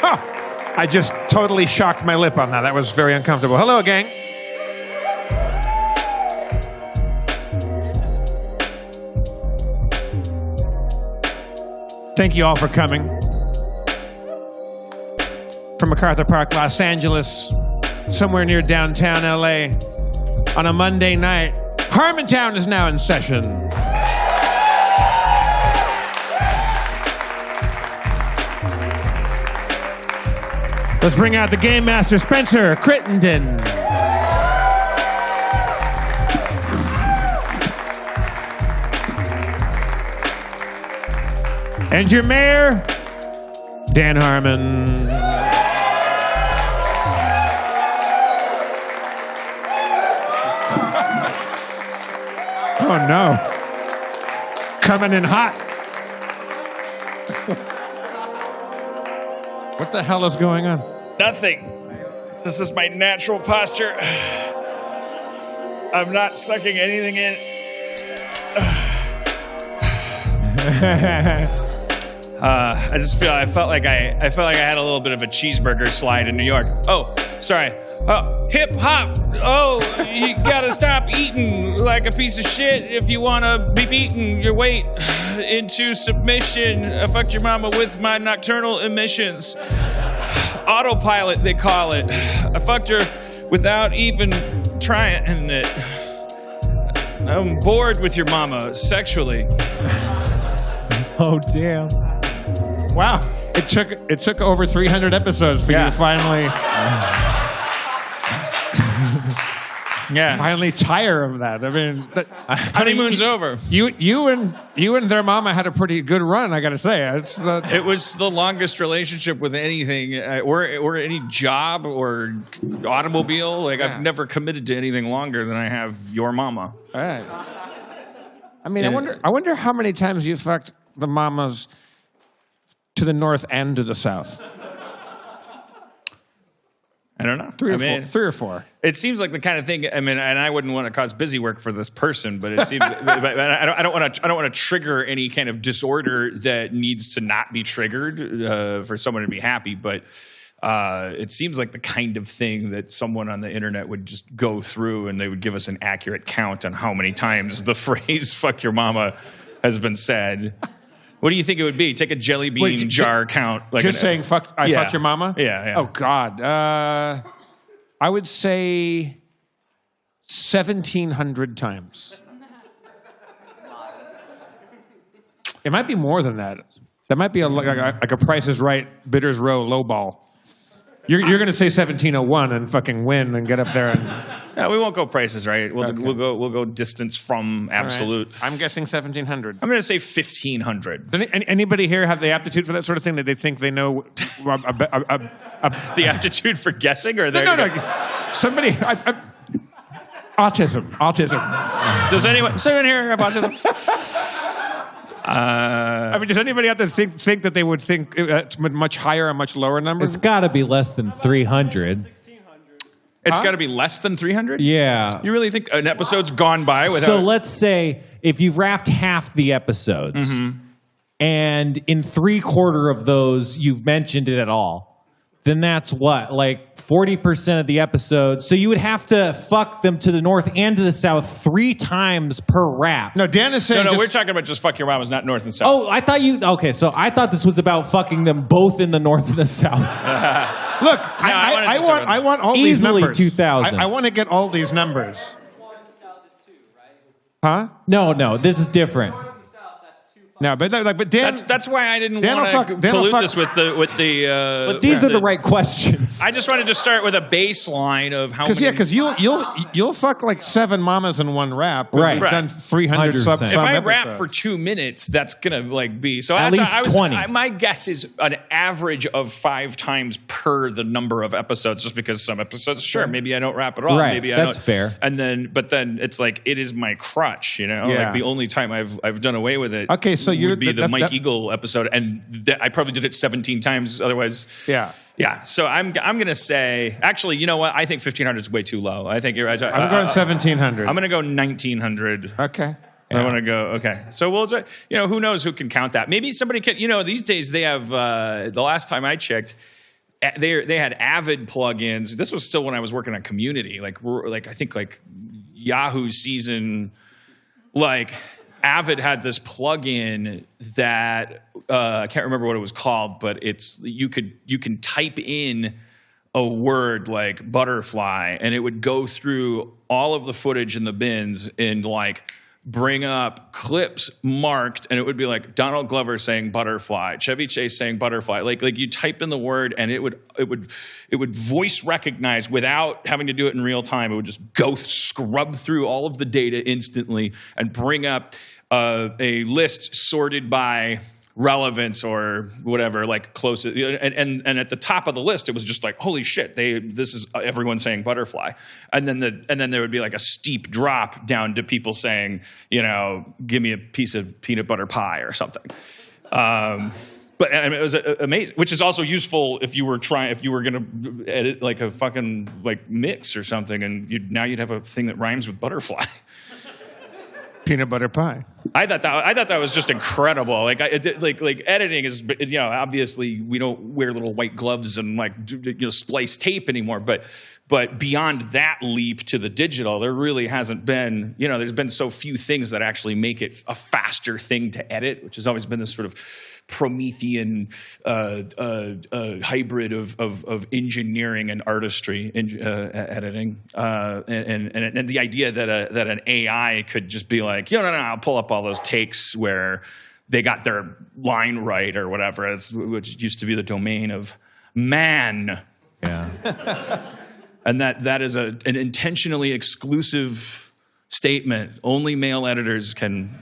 I just totally shocked my lip on that. That was very uncomfortable. Hello, gang. Thank you all for coming. From MacArthur Park, Los Angeles, somewhere near downtown LA, on a Monday night, Harmontown is now in session. Let's bring out the Game Master, Spencer Crittenden. And your mayor, Dan Harmon. Oh no. Coming in hot. What the hell is going on? Nothing. This is my natural posture. I'm not sucking anything in. I felt like I had a little bit of a cheeseburger slide in New York. Oh, sorry. Hip hop. Oh, you gotta stop eating like a piece of shit if you wanna be beaten your weight into submission. I fucked your mama with my nocturnal emissions. Autopilot, they call it. I fucked her without even trying it. I'm bored with your mama sexually. Oh, damn. Wow. It took over 300 episodes for you to finally finally tire of that. I mean, honeymoon's over. You and their mama had a pretty good run, I got to say. It was the longest relationship with anything or any job or automobile. Like I've never committed to anything longer than I have your mama. All right. I mean, I wonder how many times you fucked the mamas to the north and to the south. I don't know. Three or four. It seems like the kind of thing. I mean, and I wouldn't want to cause busy work for this person, but it seems. but I don't want to trigger any kind of disorder that needs to not be triggered for someone to be happy. But it seems like the kind of thing that someone on the internet would just go through, and they would give us an accurate count on how many times the phrase "fuck your mama" has been said. What do you think it would be? Take a jelly bean jar count. Like just saying, fuck your mama? Yeah. Oh, God. I would say 1,700 times. It might be more than that. That might be like a Price is Right, Bidders Row lowball. You're going to say 1701 and fucking win and get up there and... No, we won't go prices, right? We'll go distance from absolute. Right. I'm guessing 1,700. I'm going to say 1,500. Does anybody here have the aptitude for that sort of thing, that they think they know? The aptitude for guessing, or no. Somebody. Autism. Does anyone here have autism? I mean, does anybody out there think that they would think it's much higher or much lower number? It's got to be less than 300. It's got to be less than 300? Yeah. You really think an episode's gone by without... So let's say if you've wrapped half the episodes, and in 3/4 of those you've mentioned it at all, then that's what? Like 40% of the episodes. So you would have to fuck them to the north and to the south 3 times per wrap. No, Dan is saying... No, we're talking about just fuck your mamas, not north and south. Oh, I thought you... Okay, so I thought this was about fucking them both in the north and the south. Look, I want all these numbers. Easily 2,000. I want to get all these numbers. Huh? No, this is different. No, but Dan. That's why I didn't want to pollute this with the. But these are the right questions. I just wanted to start with a baseline of how. Because you'll fuck like 7 mamas in one rap. Right. You've done 300 sub. If I rap for 2 minutes, that's gonna be so. At least 20. My guess is an average of 5 times per the number of episodes. Just because some episodes, sure, maybe I don't rap at all. Right. Maybe I that's don't. fair. But then it's like it is my crutch. Like the only time I've done away with it. Okay, so would be the Mike Eagle episode, and I probably did it 17 times. Otherwise, yeah. So I'm gonna say, actually, you know what? I think 1,500 is way too low. I think you're right. I'm going 1,700. I'm gonna go 1,900. Okay. I want to go. Okay. So we'll, who knows who can count that? Maybe somebody can. These days they have. The last time I checked, they had Avid plugins. This was still when I was working on Community. Like I think like Yahoo season, like Avid had this plugin that I can't remember what it was called, but you can type in a word like butterfly, and it would go through all of the footage in the bins and like bring up clips marked, and it would be like Donald Glover saying butterfly, Chevy Chase saying butterfly. Like you type in the word, and it would voice recognize without having to do it in real time. It would just go scrub through all of the data instantly and bring up a list sorted by relevance or whatever, like close, and at the top of the list, it was just like, holy shit, this is everyone saying butterfly, and then there would be like a steep drop down to people saying, give me a piece of peanut butter pie or something. But I mean, it was amazing, which is also useful if you were going to edit like a fucking like mix or something, and now you'd have a thing that rhymes with butterfly. Peanut butter pie. I thought that was just incredible. Like editing is, obviously we don't wear little white gloves and like splice tape anymore. But beyond that leap to the digital, there really hasn't been. There's been so few things that actually make it a faster thing to edit, which has always been this sort of Promethean hybrid of engineering and artistry editing, and the idea that an AI could just be like, no, I'll pull up all those takes where they got their line right or whatever, which used to be the domain of man. Yeah. And that is an intentionally exclusive statement. Only male editors can.